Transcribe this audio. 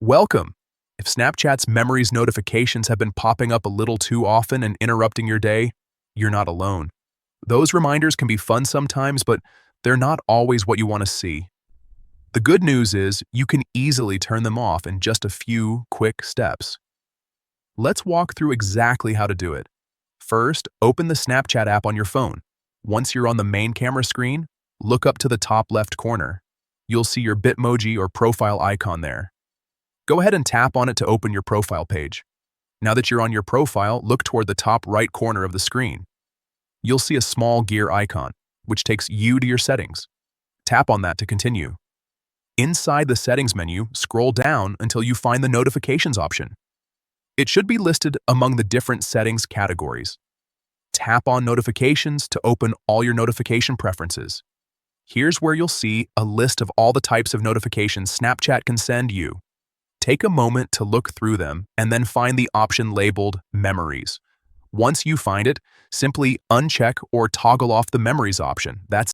Welcome! If Snapchat's memories notifications have been popping up a little too often and interrupting your day, you're not alone. Those reminders can be fun sometimes, but they're not always what you want to see. The good news is you can easily turn them off in just a few quick steps. Let's walk through exactly how to do it. First, open the Snapchat app on your phone. Once you're on the main camera screen, look up to the top left corner. You'll see your Bitmoji or profile icon there. Go ahead and tap on it to open your profile page. Now that you're on your profile, look toward the top right corner of the screen. You'll see a small gear icon, which takes you to your settings. Tap on that to continue. Inside the settings menu, scroll down until you find the notifications option. It should be listed among the different settings categories. Tap on notifications to open all your notification preferences. Here's where you'll see a list of all the types of notifications Snapchat can send you. Take a moment to look through them and then find the option labeled Memories. Once you find it, simply uncheck or toggle off the Memories option. That's